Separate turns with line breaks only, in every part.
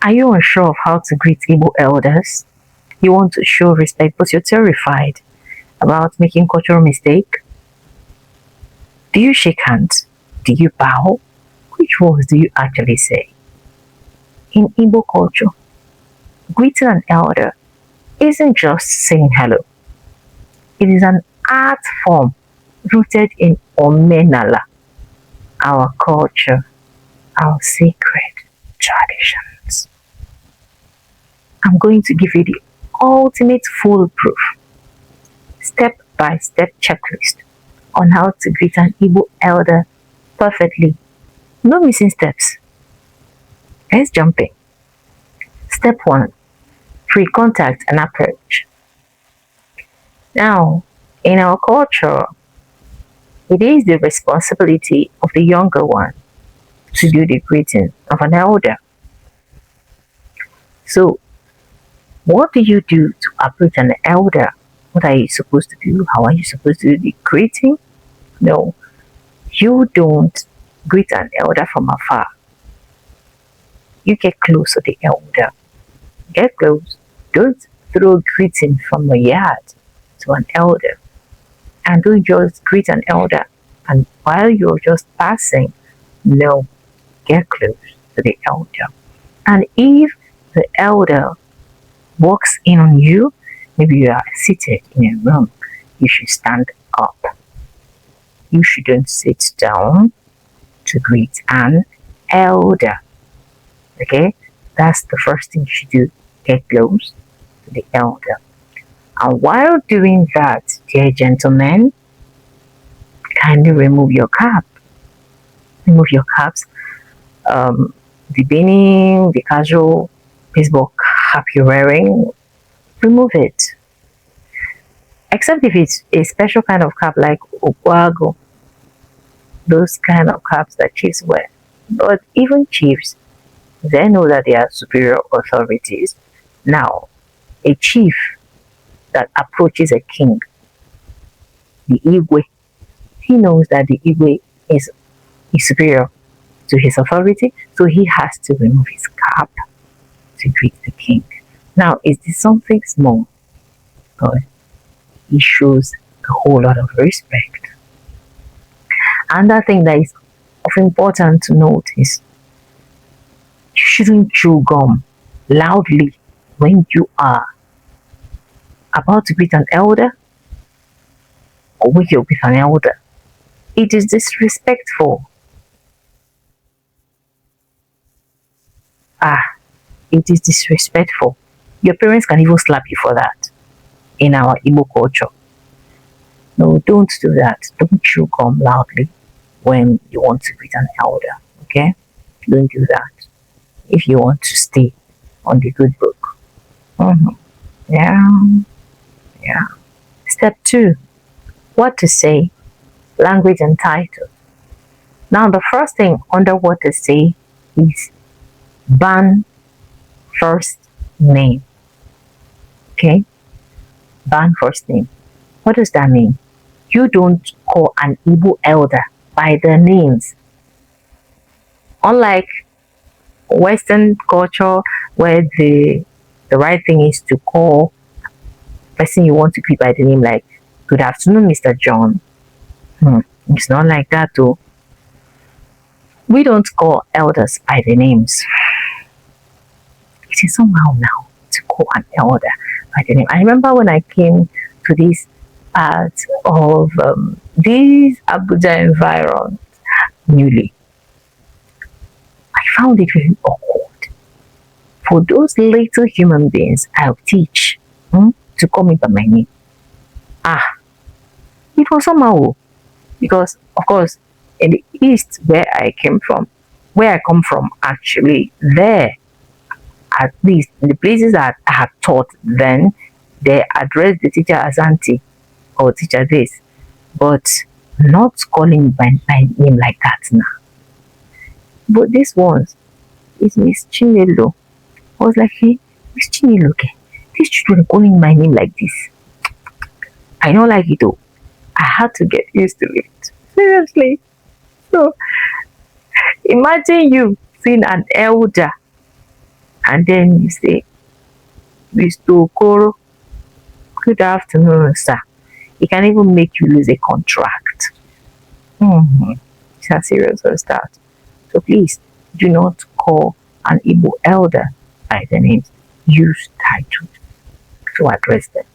Are you unsure of how to greet Igbo elders? You want to show respect, but you're terrified about making cultural mistake? Do you shake hands? Do you bow? Which words do you actually say? In Igbo culture, greeting an elder isn't just saying hello. It is an art form rooted in Omenala, our culture, our sacred traditions. I'm going to give you the ultimate foolproof, step-by-step checklist on how to greet an Igbo elder perfectly. No missing steps. Let's jump in. Step 1. Pre-contact and approach. Now, in our culture, it is the responsibility of the younger one to do the greeting of an elder. So, what do you do to approach an elder? What are you supposed to do? How are you supposed to do the greeting? No, you don't greet an elder from afar. You get close to the elder. Get close. Don't throw greeting from the yard to an elder. And don't just greet an elder and while you're just passing. No, get close to the elder. And if the elder walks in on you, maybe you are seated in a room, you should stand up. You shouldn't sit down to greet an elder. Okay? That's the first thing you should do. Get close to the elder. And while doing that, dear gentlemen, kindly remove your cap. Remove your caps. The beanie, the casual baseball cap you're wearing, remove it. Except if it's a special kind of cap like Ogwago, those kind of caps that chiefs wear. But even chiefs, they know that they are superior authorities. Now, a chief that approaches a king, the Igwe, he knows that the Igwe is superior to his authority, so he has to remove his cap to greet the king. Now, is this something small? But it shows a whole lot of respect. Another thing that is of important to note is you shouldn't chew gum loudly when you are about to greet an elder or when you're with an elder. It is disrespectful. It is disrespectful. Your parents can even slap you for that in our Igbo culture. No, don't do that. Don't chew gum loudly when you want to greet an elder. Okay? Don't do that if you want to stay on the good book. Yeah. Step 2. What to say. Language and title. Now, the first thing under what to say is ban first name. Okay? Ban first name. What does that mean? You don't call an Igbo elder by their names. Unlike Western culture, where the right thing is to call person you want to greet by the name, like, good afternoon, Mr. John. It's not like that, though. We don't call elders by their names. It is somehow now to call an elder by the name. I remember when I came to this part of this Abuja environment newly, I found it very awkward for those little human beings I'll teach to call me by my name. It was somehow, because of course in the east where I come from actually, there, at least in the places that I had taught then, they address the teacher as auntie or teacher this, but not calling by name like that now. But this ones is Miss Chinelo. I was like, hey, Miss Chinelo, okay, these children are calling my name like this. I don't like it though. I had to get used to it. Seriously. So imagine you seeing an elder And then you say, Mr. Okoro, good afternoon, sir. It can even make you lose a contract. It's as serious as that. So please do not call an Igbo elder by their names. Use titles to address them.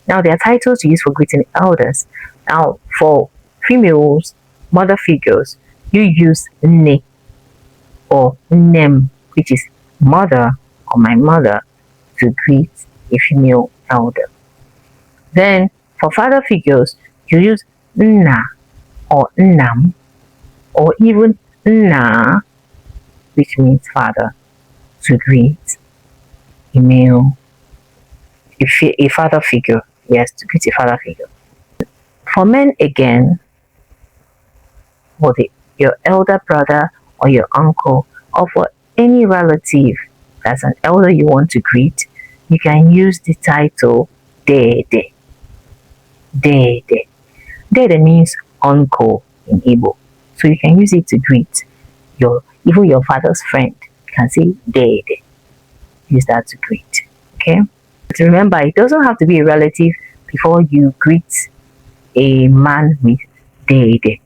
Now, there are titles used for greeting elders. Now, for females, mother figures, you use ne or nem, which is mother or my mother, to greet a female elder. Then, for father figures, you use nna or nnam or even nna, which means father, to greet a male, a father figure. Yes, to greet a father figure. For men again, for your elder brother or your uncle or for any relative that's an elder you want to greet, you can use the title Dede. Dede. Dede means uncle in Igbo. So you can use it to greet even your father's friend. You can say Dede. Use that to greet. Okay? But remember, it doesn't have to be a relative before you greet a man with Dede.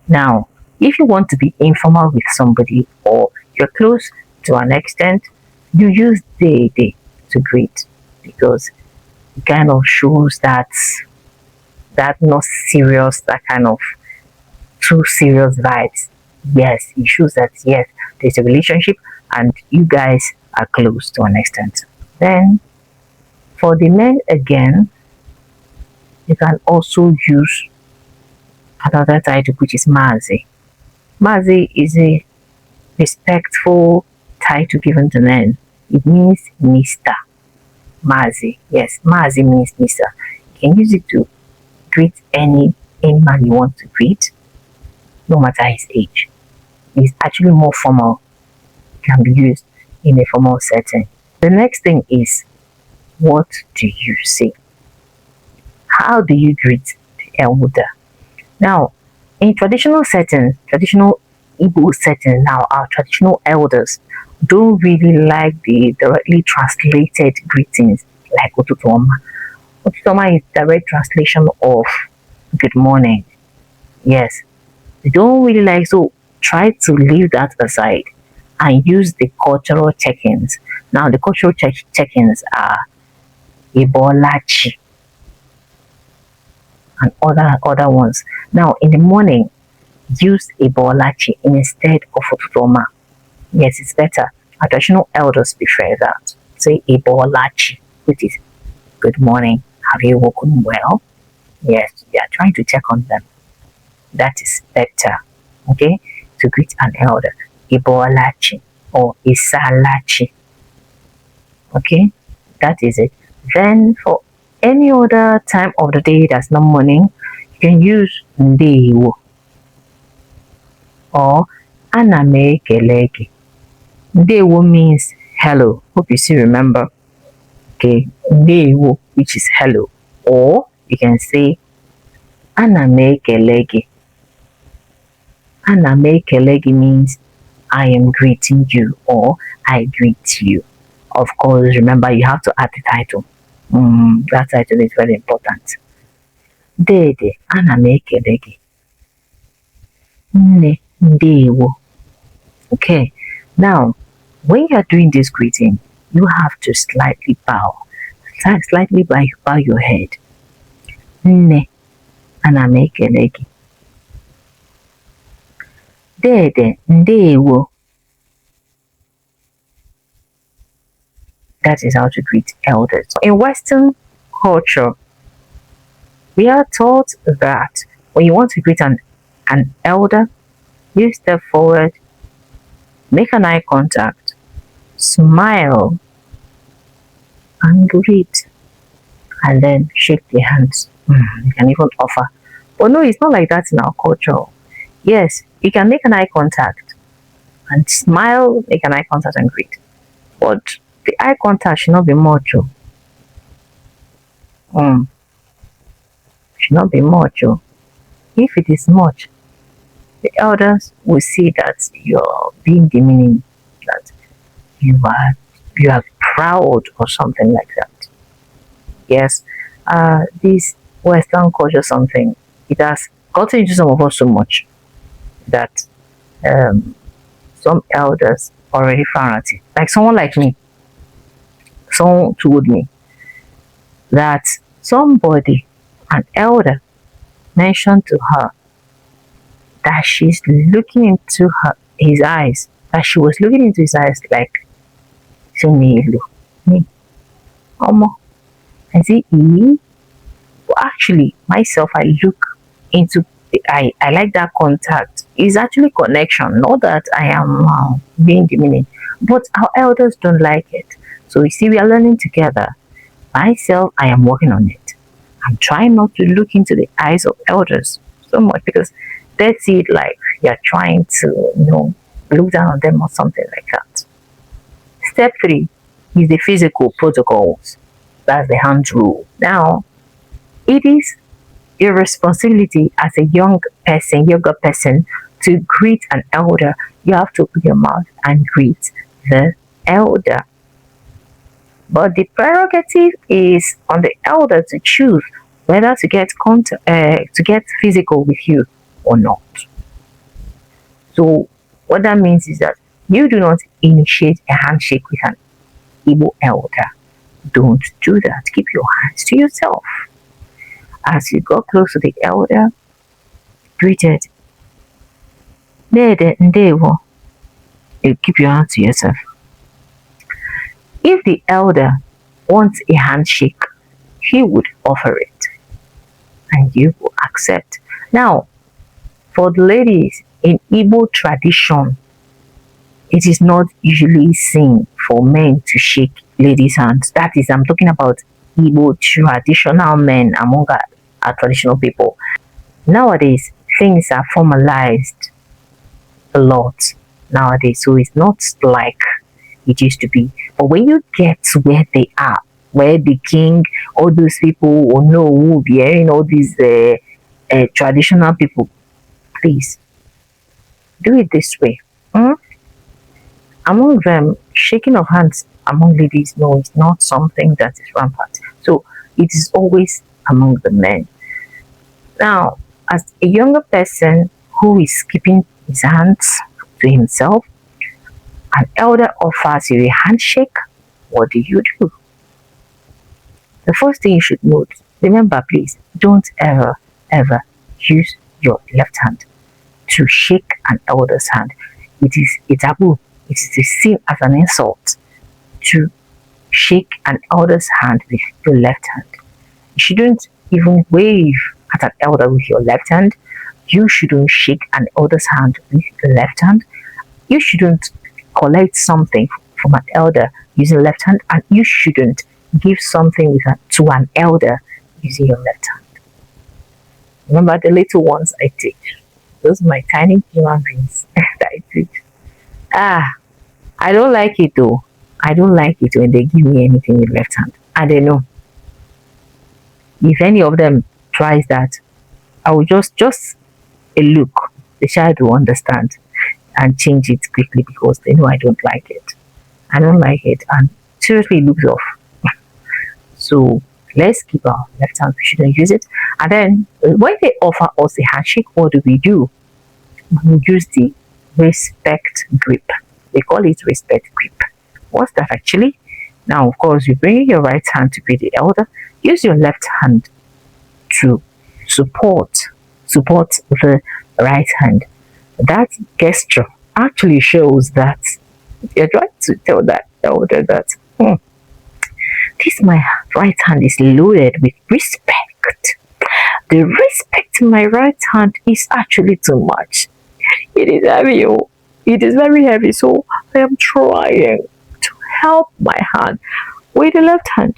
Now, if you want to be informal with somebody or you're close to an extent, you use Dede to greet because it kind of shows that not serious, that kind of too serious vibes. Yes, it shows that yes, there's a relationship and you guys are close to an extent. Then for the men again, you can also use another title which is Mazi. Mazi is a respectful title given to men. It means Mr. Mazi. Yes, Mazi means Mr. You can use it to greet any man you want to greet, no matter his age. It's actually more formal. It can be used in a formal setting. The next thing is, what do you say? How do you greet the elder? Now, in traditional settings, traditional Igbo settings, now our traditional elders don't really like the directly translated greetings like Otutoma. Otutoma is direct translation of good morning. Yes, they don't really like, so try to leave that aside and use the cultural check-ins. Now, the cultural check-ins are Ibolachi and other ones. Now, in the morning, use Ibolachi instead of Otutoma. Yes, it's better. Our traditional elders prefer that. Say Ibolachi, which is good morning. Have you woken well? Yes, we are trying to check on them. That is better. Okay? To greet an elder. Ibolachi or Isalachi. Okay? That is it. Then for any other time of the day that's not morning, you can use Ndewo or Anamekelegi. Ndewo means hello. Hope you still remember. Okay, Ndewo, which is hello. Or you can say Anamekelegi. Anamekelegi means I am greeting you or I greet you. Of course, remember you have to add the title. That title is very important. Dede, Anamekelegi. Nne, Ndewo. Okay, now when you are doing this greeting, you have to slightly bow your head. Nne, Anamekelegi. Dede, Ndewo. That is how to greet elders. In Western culture, we are taught that when you want to greet an elder, you step forward, make an eye contact, smile, and greet, and then shake their hands. You can even offer. But no, it's not like that in our culture. Yes, you can make an eye contact and smile, make an eye contact and greet. But the eye contact should not be much. Should not be much. If it is much, the elders will see that you're being demeaning, that you are you are proud or something like that. Yes, this Western culture something, it has gotten into some of us so much that um, some elders already found out it. Like someone like me, someone told me that somebody, an elder, mentioned to her that she's looking into his eyes, that she was looking into his eyes like, Sunilo, me, Omo. I say, well, actually, myself, I look into I like that contact. It's actually connection, not that I am being demeaning. But our elders don't like it. So you see, we are learning together. Myself, I am working on it. I'm trying not to look into the eyes of elders so much because they see it like you're trying to, look down on them or something like that. Step three is the physical protocols. That's the hand rule. Now, it is your responsibility as a younger person, to greet an elder. You have to open your mouth and greet the elder. But the prerogative is on the elder to choose whether to get physical with you or not. So what that means is that you do not initiate a handshake with an Igbo elder. Don't do that. Keep your hands to yourself. As you go close to the elder, greeted. Dede ndewo. You keep your hands to yourself. If the elder wants a handshake, he would offer it and you will accept. Now, for the ladies, in Igbo tradition, it is not usually seen for men to shake ladies' hands. That is, I'm talking about Igbo traditional men among our traditional people. Nowadays, things are formalized a lot nowadays, so it's not like it used to be. But when you get to where they are, where the king, all those people will know who will be hearing all these traditional people, please do it this way. Hmm? Among them, shaking of hands among ladies, no, it's not something that is rampant. So it is always among the men. Now, as a younger person who is keeping his hands to himself, an elder offers you a handshake. What do you do? The first thing you should note, remember please, don't ever use your left hand to shake an elder's hand. It is a taboo. It is seen as an insult to shake an elder's hand with your left hand. You shouldn't even wave at an elder with your left hand. You shouldn't shake an elder's hand with the left hand. You shouldn't collect something from an elder using left hand, and you shouldn't give something to an elder using your left hand. Remember the little ones I teach. Those are my tiny human beings that I teach. I don't like it though. I don't like it when they give me anything with left hand. And they know. If any of them tries that, I will just a look. The child will understand and change it quickly because they know I don't like it. I don't like it, and seriously it looks off. So let's keep our left hand. We shouldn't use it. And then when they offer us a handshake, what do? We use the respect grip. They call it respect grip. What's that actually? Now, of course, you bring your right hand to greet the elder. Use your left hand to support the right hand. That gesture actually shows that you're trying to tell that elder that this my right hand is loaded with respect. The respect in my right hand is actually too much. It is heavy. Oh. It is very heavy. So I am trying to help my hand with the left hand.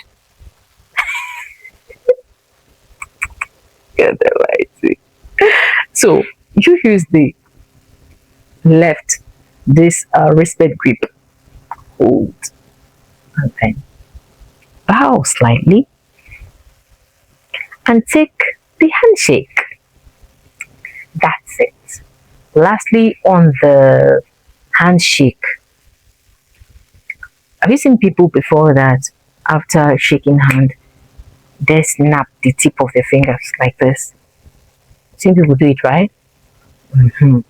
Get the right. So you use the left, this respect grip, hold, and then bow slightly and take the handshake. That's it. Lastly, on the handshake, Have you seen people before that after shaking hand, they snap the tip of their fingers like this? Seen people do it, right? Mhm.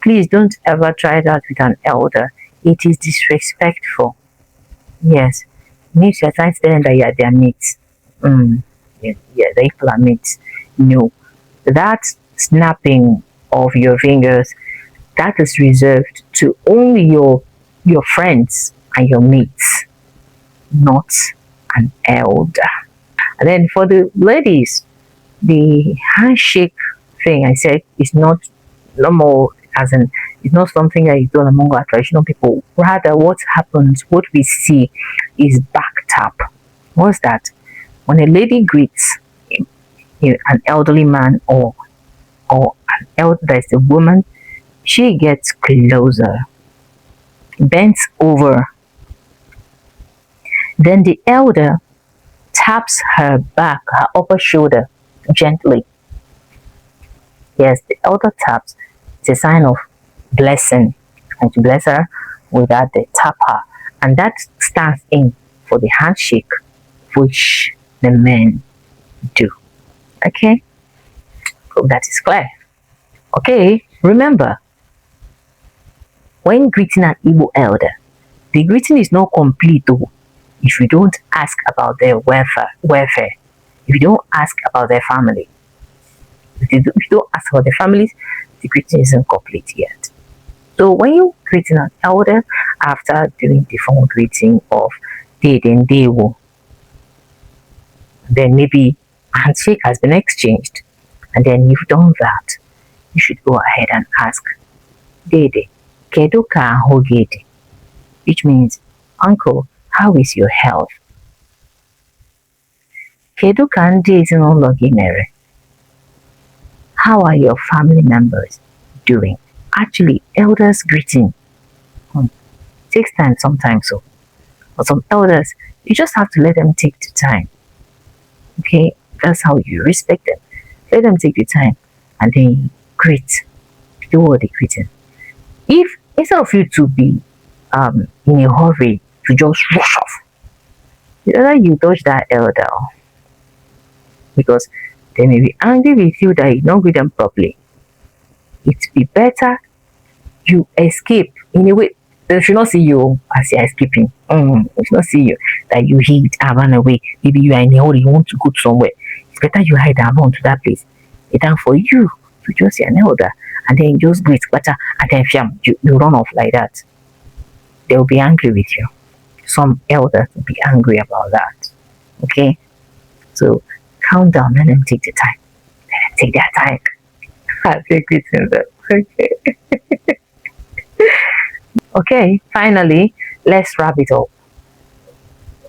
Please don't ever try that with an elder. It is disrespectful. Yes. Means you're trying to tell them that you are their mates. Yeah, yeah, they people are mates. No. That snapping of your fingers, that is reserved to only your friends and your mates, not an elder. And then for the ladies, the handshake thing I said is not normal, as in it's not something that is done among our traditional people. Rather, what happens, what we see is back tap. What's that? When a lady greets an elderly man or an elder that is a woman, she gets closer, bends over. Then the elder taps her back, her upper shoulder, gently. Yes, the elder taps. It's a sign of blessing. And to bless her, with that, they tap her. And that stands in for the handshake, which the men do. Okay? Hope that is clear. Okay, remember, when greeting an Igbo elder, the greeting is not complete though if you don't ask about their welfare, if you don't ask about their family. If you don't ask about their families, the greeting isn't complete yet. So when you greeting an elder after doing the formal greeting of then they will, then maybe a handshake has been exchanged, and then you've done that, you should go ahead and ask Dede, kedu ka ahụ gị dị? Which means, Uncle, how is your health? Kedu ka ndị ezinụlọ gị mere? How are your family members doing? Actually, elders greeting takes time sometimes. So, for some elders, you just have to let them take the time. Okay, that's how you respect them. Let them take the time, and then you greet. Do all the greeting. If instead of you to be in a hurry to just rush off, either you dodge that elder because they may be angry with you that you don't greet them properly. It'd be better you escape in a way. They should not see you as you're escaping. They should not see you that you hid and run away. Maybe you are in a hurry, you want to go to somewhere. It's better you hide and run to that place. It's time for you to just see an elder and then just greet better and then you run off like that. They will be angry with you. Some elders will be angry about that. Okay? So calm down, let them take the time. Let them take their time. I'll take it in them. Okay. Okay, finally, let's wrap it up.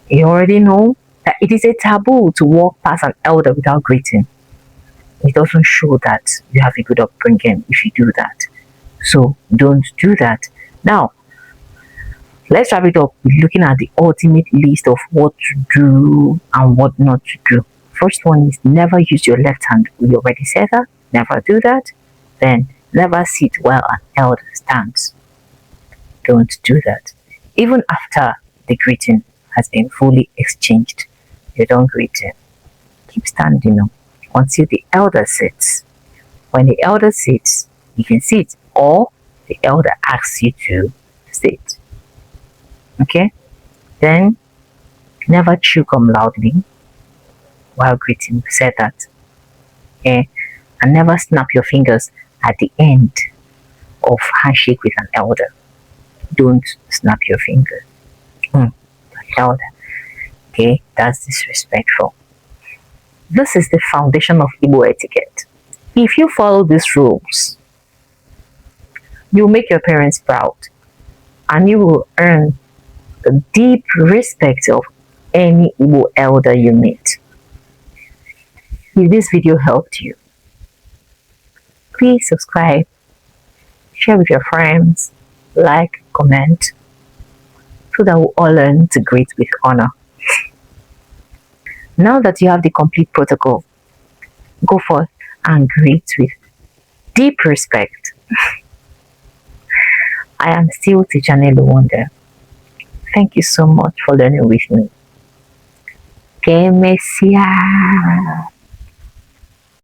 You already know that it is a taboo to walk past an elder without greeting. It doesn't show that you have a good upbringing if you do that. So don't do that. Now, let's wrap it up with looking at the ultimate list of what to do and what not to do. First one is never use your left hand. We already said that. Never do that. Then never sit while an elder stands. Don't do that. Even after the greeting has been fully exchanged, you don't greet him. Keep standing up until the elder sits. When the elder sits, you can sit, or the elder asks you to sit. Okay? Then never chew gum loudly while greeting. We said that. Okay? And never snap your fingers at the end of handshake with an elder. Don't snap your fingers. Elder. Okay? That's disrespectful. This is the foundation of Igbo etiquette. If you follow these rules, you'll make your parents proud and you will earn the deep respect of any Igbo elder you meet. If this video helped you, please subscribe, share with your friends, like, comment, so that we all learn to greet with honor. Now that you have the complete protocol, go forth and greet with deep respect. I am still Tijanelu Wonder. Thank you so much for learning with me. Que me sea.